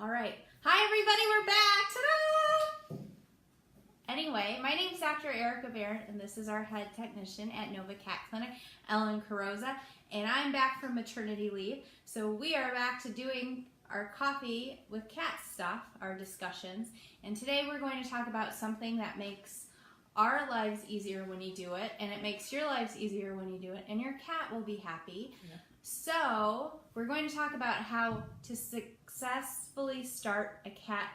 All right. Hi, everybody. We're back. Ta-da! Anyway, my name is Dr. Erica Barrett, and this is our head technician at Nova Cat Clinic, Ellen Carrozza, and I'm back from maternity leave. So we are back to doing our coffee with cat stuff, our discussions, and today we're going to talk about something that makes our lives easier when you do it, and it makes your lives easier when you do it, and your cat will be happy. Yeah. So we're going to talk about how to successfully start a cat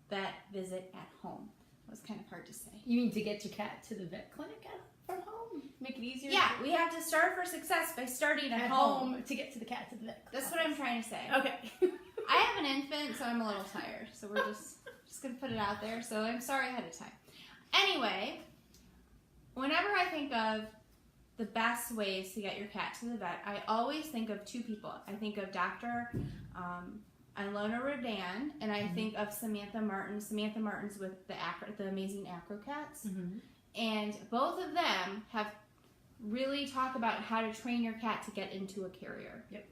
vet visit at home. That was kind of hard to say. You mean to get your cat to the vet clinic from home? Make it easier? Yeah, we have to start for success by starting at home to get to the cat to the vet clinic. That's what I'm trying to say. Okay. I have an infant, so I'm a little tired. So we're just going to put it out there. So I'm sorry ahead of time. Anyway, whenever I think of the best ways to get your cat to the vet, I always think of two people. I think of Dr. Ilona Rodan, and I think of Samantha Martin. Samantha Martin's with the amazing Acro Cats. And both of them have really talked about how to train your cat to get into a carrier. Yep.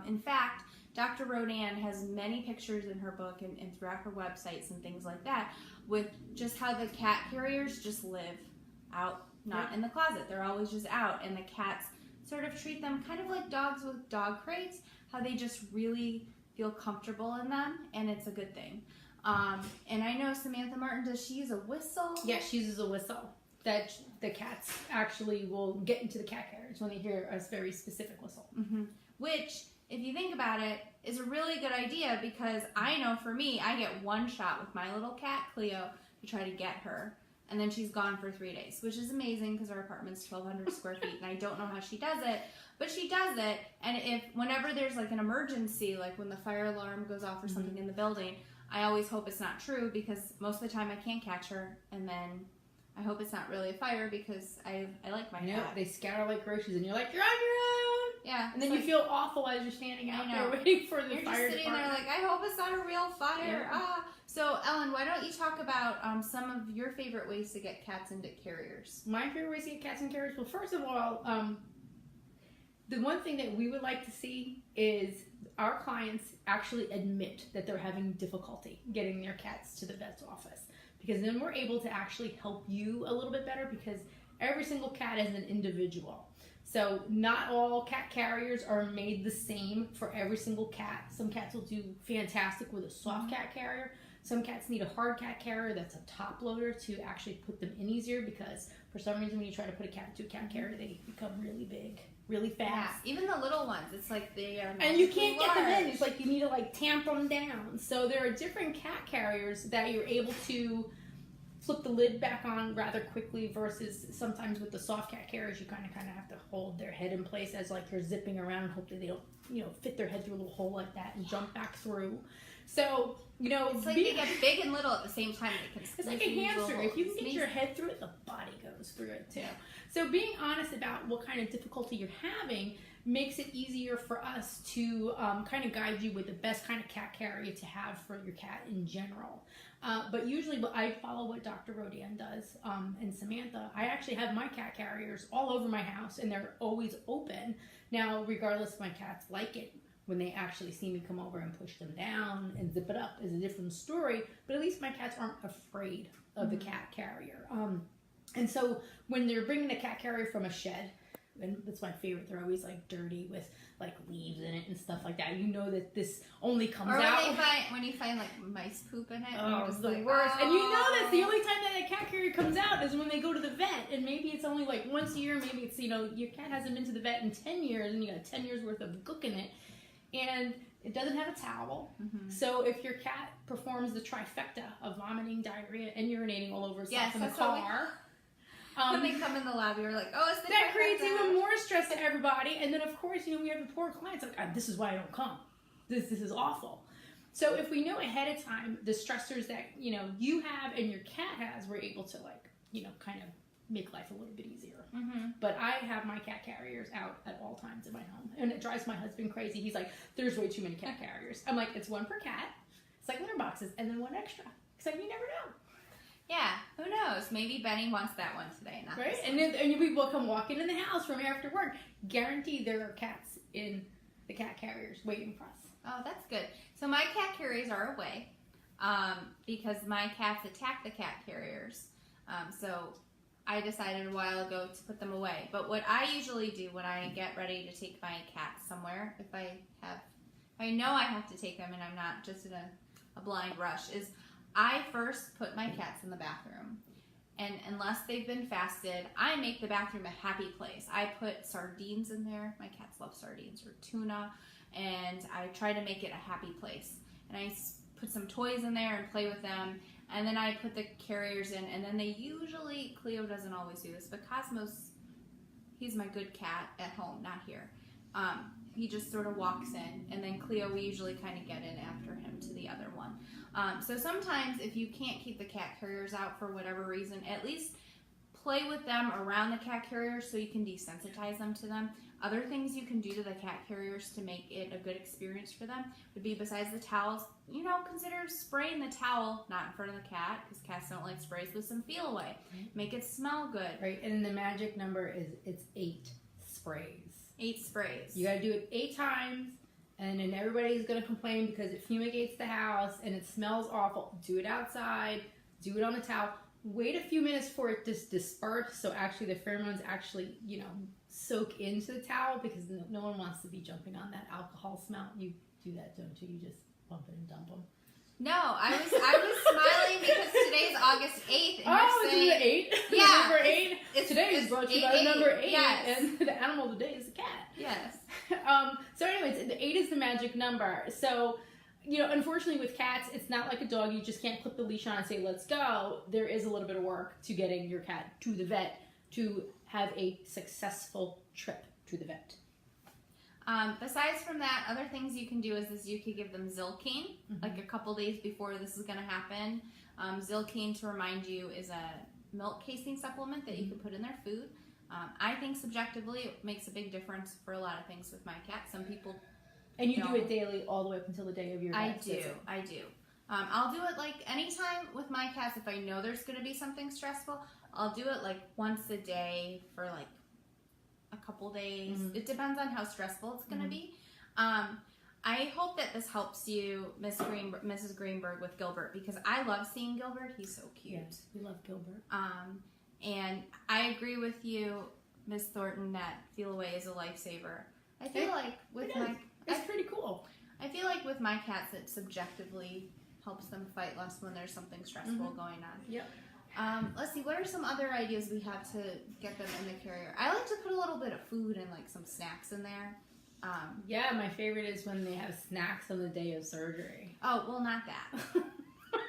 In fact, Dr. Rodan has many pictures in her book and throughout her websites and things like that with just how the cat carriers just live out, not in the closet. They're always just out, and the cats sort of treat them kind of like dogs with dog crates, how they just really feel comfortable in them, and it's a good thing. And I know Samantha Martin, does she use a whistle? Yeah, she uses a whistle that the cats actually will get into the cat carriage when they hear a very specific whistle. Which, if you think about it, is a really good idea, because I know for me, I get one shot with my little cat, Cleo, to try to get her. And then she's gone for 3 days, which is amazing because our apartment's 1,200 square feet, and I don't know how she does it, but she does it. And whenever there's like an emergency, like when the fire alarm goes off or something in the building, I always hope it's not true, because most of the time I can't catch her, and then I hope it's not really a fire, because I like my cat. They scatter like roaches, and you're like, you're on your own. Yeah. And then you feel awful as you're standing out there waiting for the fire department. You're just sitting there like, I hope it's not a real fire. Yeah. So, Ellen, why don't you talk about some of your favorite ways to get cats into carriers? My favorite ways to get cats in carriers? Well, first of all, the one thing that we would like to see is our clients actually admit that they're having difficulty getting their cats to the vet's office, because then we're able to actually help you a little bit better, because every single cat is an individual. So not all cat carriers are made the same for every single cat. Some cats will do fantastic with a soft cat carrier. Some cats need a hard cat carrier that's a top loader to actually put them in easier, because for some reason when you try to put a cat into a cat carrier, they become really big, really fast. Yeah, even the little ones, it's like they are and you can't get them in. It's like you need to like tamp them down. So there are different cat carriers that you're able to flip the lid back on rather quickly, versus sometimes with the soft cat carriers you kind of have to hold their head in place as like you're zipping around and hope that they don't fit their head through a little hole like that and jump back through. So it's like they get big and little at the same time. It's like a hamster. If you can get your head through it, the body goes through it too. So being honest about what kind of difficulty you're having makes it easier for us to kind of guide you with the best kind of cat carrier to have for your cat in general. But usually I follow what Dr. Rodan does, and Samantha. I actually have my cat carriers all over my house, and they're always open. Now, regardless if my cats like it, when they actually see me come over and push them down and zip it up is a different story, but at least my cats aren't afraid of the cat carrier. And so when they're bringing the cat carrier from a shed, and that's my favorite, they're always like dirty with like leaves in it and stuff like that. You know that this only comes out when you find like mice poop in it. Oh, it's the worst. And you know that's the only time that a cat carrier comes out is when they go to the vet, and maybe it's only like once a year. Maybe it's your cat hasn't been to the vet in 10 years, and you got 10 years worth of gook in it, and it doesn't have a towel. So if your cat performs the trifecta of vomiting, diarrhea, and urinating all over itself in the car. When they come in the lab, you're like, oh, it's the that creates even more stress to everybody. And then, of course, we have the poor clients like, this is why I don't come. This is awful. So if we know ahead of time the stressors that, you have and your cat has, we're able to, kind of make life a little bit easier. But I have my cat carriers out at all times in my home. And it drives my husband crazy. He's like, there's way too many cat carriers. I'm like, it's one per cat. It's like litter boxes. And then one extra. It's like, you never know. Yeah, who knows? Maybe Benny wants that one today. Not right? And then people come walking in the house from after work. Guaranteed there are cats in the cat carriers waiting for us. Oh, that's good. So my cat carriers are away because my cats attack the cat carriers. So I decided a while ago to put them away. But what I usually do when I get ready to take my cat somewhere, if I know I have to take them and I'm not just in a blind rush, is I first put my cats in the bathroom. And unless they've been fasted, I make the bathroom a happy place. I put sardines in there. My cats love sardines, or tuna. And I try to make it a happy place. And I put some toys in there and play with them. And then I put the carriers in. And then they usually, Cleo doesn't always do this, but Cosmos, he's my good cat at home, not here. He just sort of walks in. And then Cleo, we usually kind of get in after him to the other one. So sometimes if you can't keep the cat carriers out for whatever reason, at least play with them around the cat carriers so you can desensitize them to them. Other things you can do to the cat carriers to make it a good experience for them would be, besides the towels, consider spraying the towel, not in front of the cat, because cats don't like sprays, with some Feel Away. Make it smell good. Right, and the magic number is it's 8 sprays. 8 sprays. You gotta do it 8 times, and then everybody's gonna complain because it fumigates the house and it smells awful. Do it outside, do it on the towel. Wait a few minutes for it to disperse, so actually the pheromones actually, soak into the towel, because no one wants to be jumping on that alcohol smell. You do that, don't you? You just bump it and dump them. No, I was smiling because today's August 8th, and you're saying... it's the 8? Yeah. Number 8? Today is brought to you by number 8, yes. And the animal of the day is the cat. Yes. So anyways, the 8 is the magic number. So, unfortunately with cats, it's not like a dog. You just can't clip the leash on and say, let's go. There is a little bit of work to getting your cat to the vet to have a successful trip to the vet. Besides from that, other things you can do is you could give them Zilkine, like a couple days before this is going to happen. Zilkine, to remind you, is a milk casing supplement that you can put in their food. I think subjectively it makes a big difference for a lot of things with my cat. Some people And you do it daily all the way up until the day of your vet visit. I do. I'll do it like anytime with my cats. If I know there's going to be something stressful, I'll do it like once a day for like a couple days. It depends on how stressful it's going to be. I hope that this helps you, Mrs. Greenberg, with Gilbert, because I love seeing Gilbert. He's so cute. Yes, we love Gilbert. And I agree with you, Miss Thornton, that Feel Away is a lifesaver. I feel like with it's pretty cool. I feel like with my cats, it subjectively helps them fight less when there's something stressful going on. Yep. Let's see, what are some other ideas we have to get them in the carrier? I like to put a little bit of food and like some snacks in there. Yeah, my favorite is when they have snacks on the day of surgery. Oh, well, not that.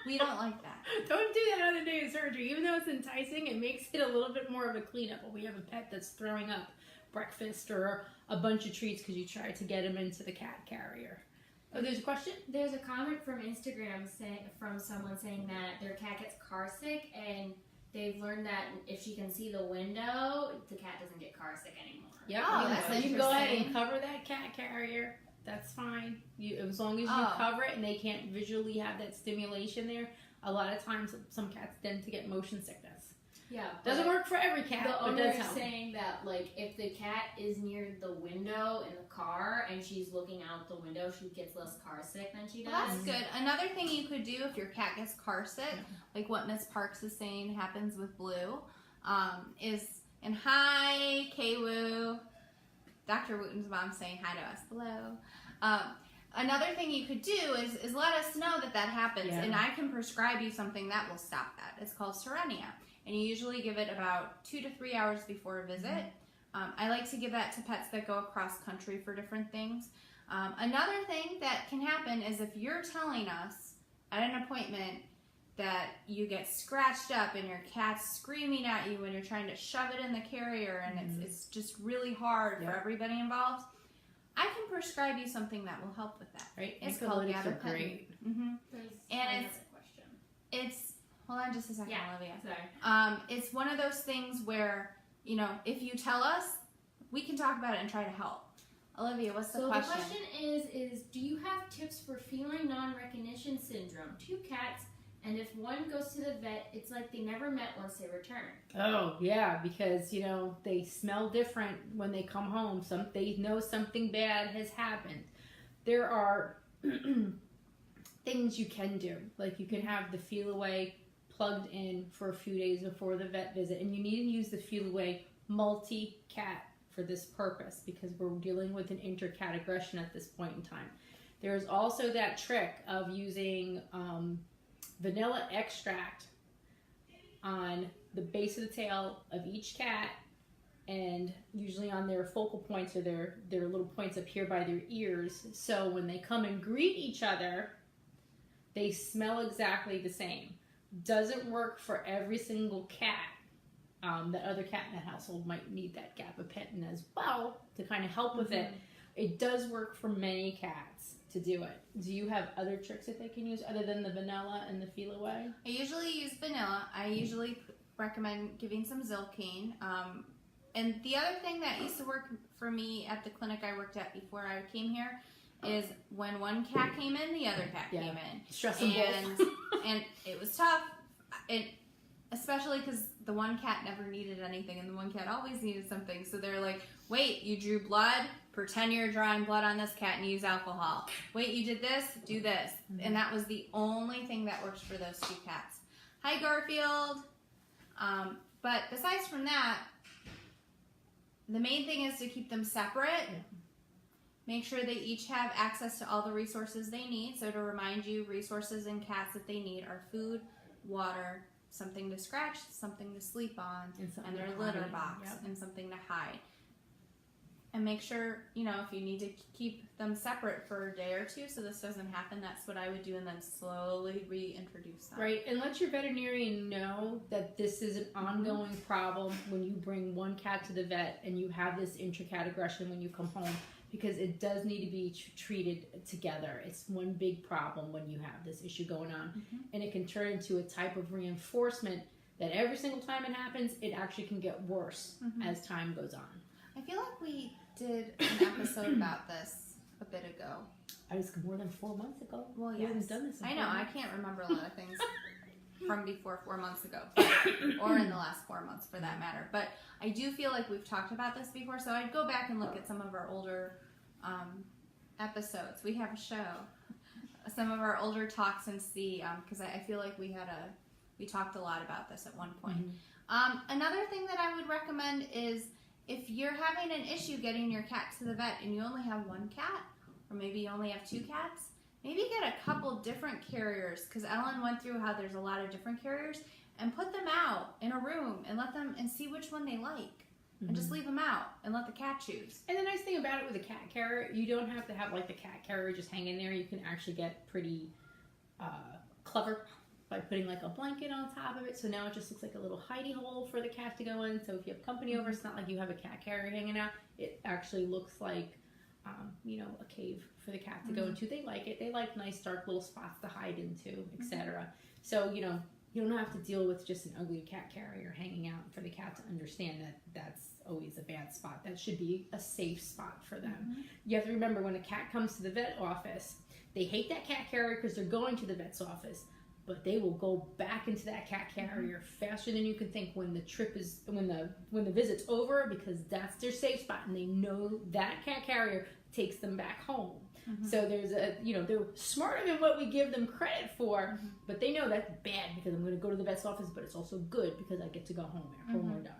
We don't like that. Don't do that on the day of surgery. Even though it's enticing, it makes it a little bit more of a cleanup. When we have a pet that's throwing up breakfast or a bunch of treats because you tried to get him into the cat carrier. Oh, there's a question? There's a comment from Instagram from someone saying that their cat gets car sick, and they've learned that if she can see the window, the cat doesn't get car sick anymore. Yep. Oh, that's you can go ahead and cover that cat carrier. That's fine. As long as you cover it and they can't visually have that stimulation there. A lot of times, some cats tend to get motion sickness. Yeah, doesn't work for every cat. The but owner does is help. saying that, like, if the cat is near the window in the car and she's looking out the window, she gets less car sick than she does. Well, that's good. Another thing you could do if your cat gets car sick, like what Miss Parks is saying happens with Blue, is, and hi, K-Woo, Dr. Wooten's mom saying hi to us. Hello. Another thing you could do is let us know that happens, and I can prescribe you something that will stop that. It's called Serenia, and you usually give it about 2 to 3 hours before a visit. I like to give that to pets that go across country for different things. Another thing that can happen is if you're telling us at an appointment that you get scratched up and your cat's screaming at you when you're trying to shove it in the carrier, and it's just really hard for everybody involved, I can prescribe you something that will help with that. Right? It's called gabapentin. Great. And it's hold on just a second, Olivia. Sorry. It's one of those things where, if you tell us, we can talk about it and try to help. Olivia, what's the question? So the question is do you have tips for feline non-recognition syndrome? 2 cats, and if one goes to the vet, it's like they never met once they return. Oh, yeah, because, they smell different when they come home. They know something bad has happened. There are things you can do. Like you can have the Feel Away plugged in for a few days before the vet visit, and you need to use the Feel Away multi-cat for this purpose because we're dealing with an inter-cat aggression at this point in time. There's also that trick of using vanilla extract on the base of the tail of each cat, and usually on their focal points or their little points up here by their ears, so when they come and greet each other, they smell exactly the same. Doesn't work for every single cat. That other cat in that household might need that gabapentin as well to kind of help with it. It does work for many cats to do it. Do you have other tricks that they can use other than the vanilla and the Feel Away? I usually use vanilla. I usually recommend giving some Zilkane. And the other thing that used to work for me at the clinic I worked at before I came here is when one cat came in, the other cat came in. Stress them both. And it was tough. Especially because the one cat never needed anything and the one cat always needed something. So they're like, wait, you drew blood? Pretend you're drawing blood on this cat and use alcohol. Wait, you did this? Do this. And that was the only thing that worked for those two cats. Hi, Garfield. But besides from that, the main thing is to keep them separate. Make sure they each have access to all the resources they need. So to remind you, resources in cats that they need are food, water, something to scratch, something to sleep on, and their litter box, and something to hide. And make sure, you know, if you need to keep them separate for a day or two so this doesn't happen, that's what I would do, and then slowly reintroduce them. Right, and let your veterinarian know that this is an ongoing problem when you bring one cat to the vet and you have this intra-cat aggression when you come home, because it does need to be treated together. It's one big problem when you have this issue going on, and it can turn into a type of reinforcement that every single time it happens, it actually can get worse as time goes on. I feel like we did an episode about this a bit ago. I was more than 4 months ago. Well, We haven't done this in I know. 4 I months. can't remember a lot of things from before 4 months ago, or in the last 4 months for that matter. But I do feel like we've talked about this before, so I'd go back and look at some of our older episodes. We have a show, some of our older talks, and see, because I feel like we talked a lot about this at one point. Another thing that I would recommend is if you're having an issue getting your cat to the vet and you only have one cat, or maybe you only have two cats, maybe get a couple different carriers, because Ellen went through how there's a lot of different carriers, and put them out in a room and let them and see which one they like. And just leave them out and let the cat choose. And the nice thing about it with a cat carrier, you don't have to have like the cat carrier just hanging there. You can actually get pretty clever by putting like a blanket on top of it. So now it just looks like a little hidey hole for the cat to go in. So if you have company over, it's not like you have a cat carrier hanging out. It actually looks like, you know, a cave for the cat to go into. They like it. They like nice dark little spots to hide into, etc. So, you know, you don't have to deal with just an ugly cat carrier hanging out for the cat to understand that that's always a bad spot. That should be a safe spot for them. You have to remember, when a cat comes to the vet office, they hate that cat carrier because they're going to the vet's office, but they will go back into that cat carrier faster than you can think when the trip is, when the visit's over, because that's their safe spot, and they know that cat carrier takes them back home. So there's a, you know, they're smarter than what we give them credit for, but they know that's bad because I'm going to go to the vet's office, but it's also good because I get to go home after we're done.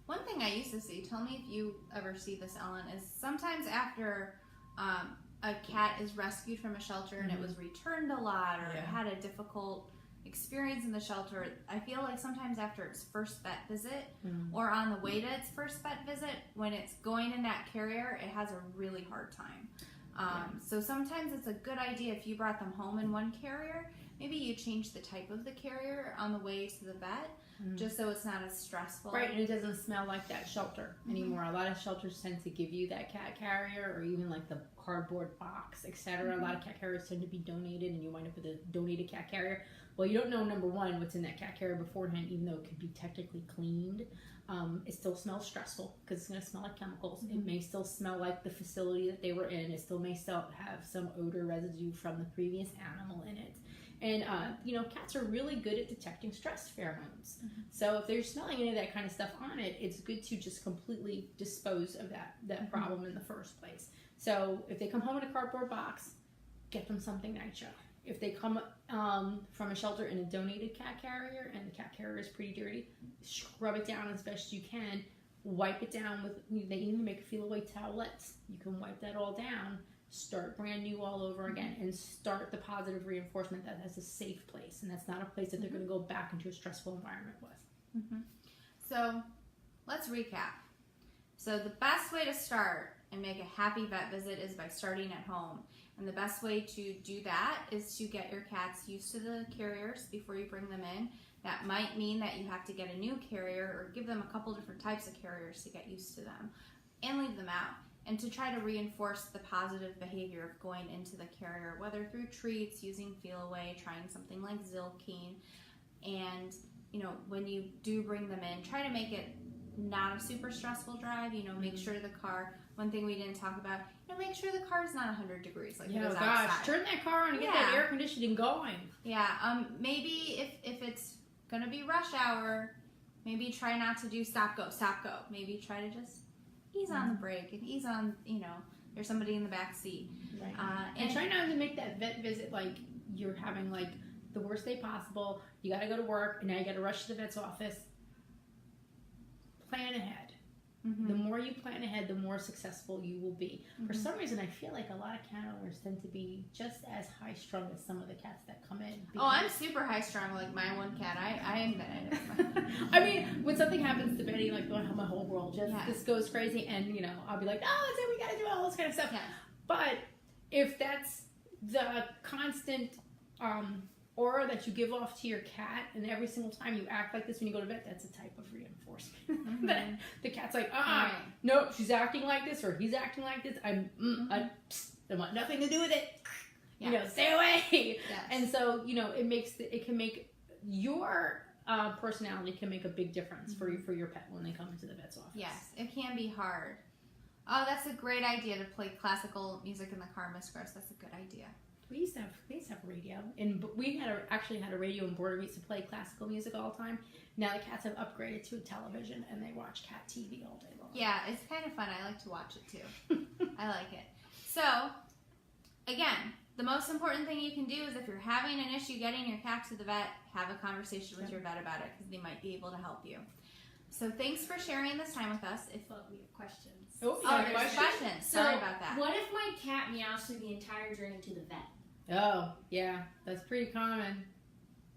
One thing I used to see, tell me if you ever see this, Ellen, is sometimes after a cat is rescued from a shelter and it was returned a lot, or it had a difficult experience in the shelter, I feel like sometimes after its first vet visit or on the way to its first vet visit, when it's going in that carrier, it has a really hard time. So sometimes it's a good idea, if you brought them home in one carrier, maybe you change the type of the carrier on the way to the vet, just so it's not as stressful. Right, and it doesn't smell like that shelter anymore. A lot of shelters tend to give you that cat carrier, or even like the cardboard box, etc. A lot of cat carriers tend to be donated, and you wind up with a donated cat carrier. Well, you don't know, number one, what's in that cat carrier beforehand, even though it could be technically cleaned. It still smells stressful because it's going to smell like chemicals. It may still smell like the facility that they were in. It still may still have some odor residue from the previous animal in it. And, you know, cats are really good at detecting stress pheromones. So if they're smelling any of that kind of stuff on it, it's good to just completely dispose of that problem in the first place. So if they come home in a cardboard box, get them something nitro. If they come from a shelter in a donated cat carrier and the cat carrier is pretty dirty, scrub it down as best you can. Wipe it down with, they even make feel away towelettes. You can wipe that all down, start brand new all over again, and start the positive reinforcement that that's a safe place and that's not a place that they're going to go back into a stressful environment with. So let's recap. So the best way to start and make a happy vet visit is by starting at home. And the best way to do that is to get your cats used to the carriers before you bring them in. That might mean that you have to get a new carrier or give them a couple different types of carriers to get used to them and leave them out. And to try to reinforce the positive behavior of going into the carrier, whether through treats, using feel away, trying something like Zilkeen. And, when you do bring them in, try to make it not a super stressful drive. Make sure the car, one thing we didn't talk about, make sure the car is not 100 degrees like it is outside. Turn that car on and get that air conditioning going. Yeah, maybe if it's gonna be rush hour, maybe try not to do stop go. Maybe try to just ease on the brake and ease on, there's somebody in the back seat. Right. And try not to make that vet visit like you're having like the worst day possible. You gotta go to work and now you gotta rush to the vet's office. Plan ahead. The more you plan ahead, the more successful you will be. For some reason, I feel like a lot of cat owners tend to be just as high strung as some of the cats that come in. Oh, I'm super high strung, like my one cat. I admit it. I mean, when something happens to Betty, like my whole world just goes crazy, and I'll be like, oh, that's it, we gotta do all this kind of stuff. Yeah. But if that's the constant aura that you give off to your cat, and every single time you act like this when you go to vet, that's a type of reinforcement. That the cat's like, nope, she's acting like this, or he's acting like this. I want nothing to do with it. Stay away. Yes. And so it can make your personality can make a big difference for your pet when they come into the vet's office. Yes, it can be hard. Oh, that's a great idea to play classical music in the car, Miss Gross. That's a good idea. We used to have radio, and we actually had a radio in Border. We used to play classical music all the time. Now the cats have upgraded to a television, and they watch cat TV all day long. Yeah, it's kind of fun. I like to watch it too. I like it. So, again, the most important thing you can do is if you're having an issue getting your cat to the vet, have a conversation with your vet about it because they might be able to help you. So thanks for sharing this time with us. We have questions. Oh, there's questions. Sorry about that. What if my cat meows through the entire journey to the vet? Oh, yeah, that's pretty common.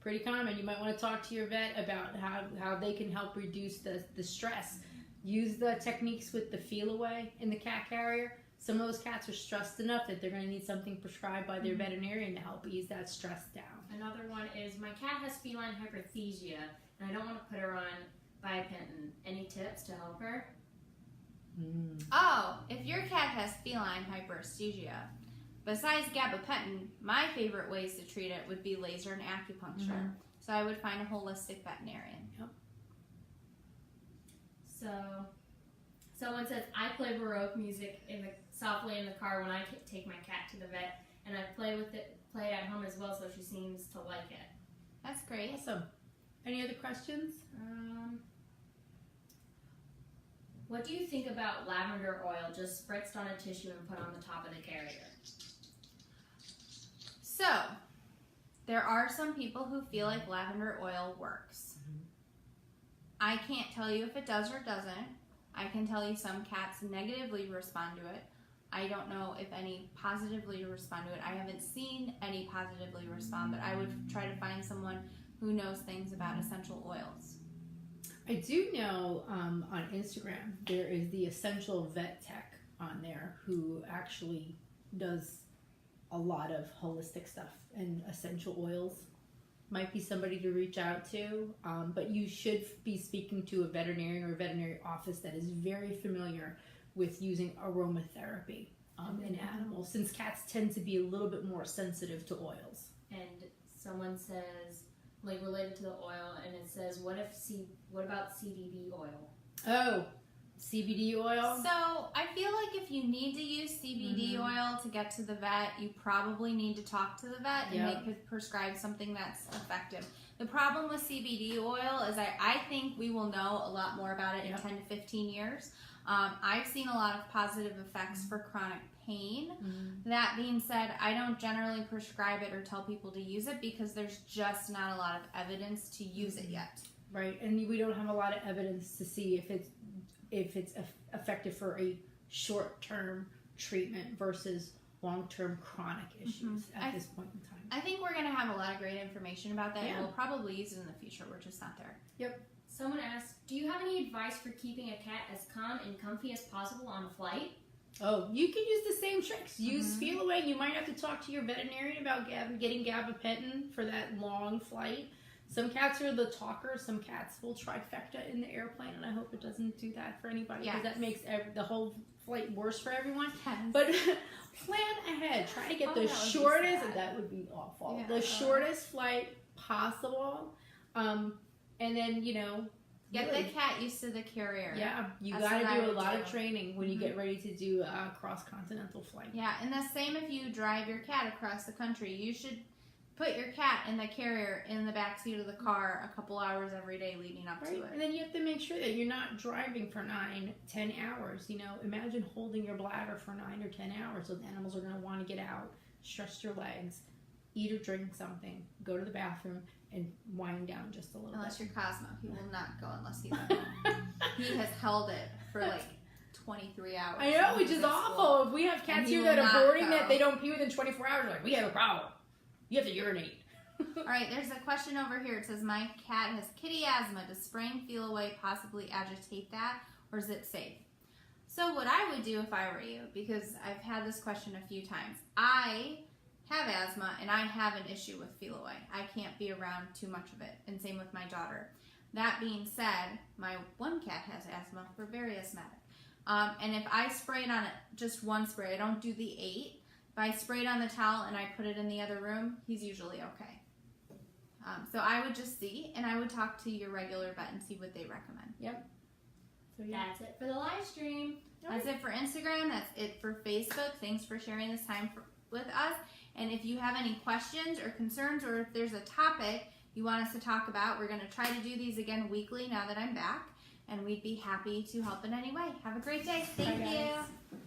Pretty common. You might want to talk to your vet about how they can help reduce the stress. Use the techniques with the feel away in the cat carrier. Some of those cats are stressed enough that they're going to need something prescribed by their veterinarian to help ease that stress down. Another one is my cat has feline hyperthesia, and I don't want to put her on biopentin. Any tips to help her? Oh, if your cat has feline hyperesthesia, besides gabapentin, my favorite ways to treat it would be laser and acupuncture. So I would find a holistic veterinarian. Yep. So, someone says, I play Baroque music softly in the car when I take my cat to the vet, and I play it at home as well, so she seems to like it. That's great. Awesome. Any other questions? What do you think about lavender oil just spritzed on a tissue and put on the top of the carrier? So, there are some people who feel like lavender oil works. I can't tell you if it does or doesn't. I can tell you some cats negatively respond to it. I don't know if any positively respond to it. I haven't seen any positively respond, but I would try to find someone who knows things about essential oils. I do know on Instagram there is the Essential Vet Tech on there who actually does a lot of holistic stuff, and essential oils might be somebody to reach out to, but you should be speaking to a veterinarian or a veterinary office that is very familiar with using aromatherapy in animals, since cats tend to be a little bit more sensitive to oils. And someone says, like related to the oil, and it says, what about CBD oil? Oh, CBD oil? So I feel like if you need to use CBD oil to get to the vet, you probably need to talk to the vet and they could prescribe something that's effective. The problem with CBD oil is I think we will know a lot more about it in 10 to 15 years. I've seen a lot of positive effects for chronic pain. That being said, I don't generally prescribe it or tell people to use it because there's just not a lot of evidence to use it yet. Right, and we don't have a lot of evidence to see if it's effective for a short-term treatment versus long-term chronic issues at this point in time. I think we're going to have a lot of great information about that, and we'll probably use it in the future. We're just not there. Yep. Someone asked, do you have any advice for keeping a cat as calm and comfy as possible on flight? Oh, you can use the same tricks. Use Feel Away. You might have to talk to your veterinarian about getting gabapentin for that long flight. Some cats are the talkers. Some cats will trifecta in the airplane, and I hope it doesn't do that for anybody because that makes the whole flight worse for everyone. Yes. But plan ahead. Try to get the shortest. That would be awful. Yeah. The shortest flight possible, and then get the cat used to the carrier. Yeah, you got to do a lot of training when you get ready to do a cross-continental flight. Yeah, and the same if you drive your cat across the country. You should put your cat in the carrier in the back seat of the car a couple hours every day leading up to it. And then you have to make sure that you're not driving for 9-10 hours. Imagine holding your bladder for 9 or 10 hours. Those animals are going to want to get out, stretch their legs, eat or drink something, go to the bathroom, and wind down just a little bit. Unless you're Cosmo. He will not go unless he's at home. He has held it for 23 hours. I know, which is awful. If we have cats here that are boarding that they don't pee within 24 hours, we have a problem. You have to urinate. All right, there's a question over here. It says, my cat has kitty asthma. Does spraying Feel Away possibly agitate that, or is it safe? So what I would do if I were you, because I've had this question a few times. I have asthma, and I have an issue with Feel Away. I can't be around too much of it, and same with my daughter. That being said, my one cat has asthma. We're very asthmatic. And if I spray it on just one spray, I don't do the 8. If I spray it on the towel and I put it in the other room, he's usually okay. So I would just see, and I would talk to your regular vet and see what they recommend. Yep. So That's it for the live stream. That's it for Instagram. That's it for Facebook. Thanks for sharing this time with us. And if you have any questions or concerns, or if there's a topic you want us to talk about, we're going to try to do these again weekly now that I'm back. And we'd be happy to help in any way. Have a great day. Thank you.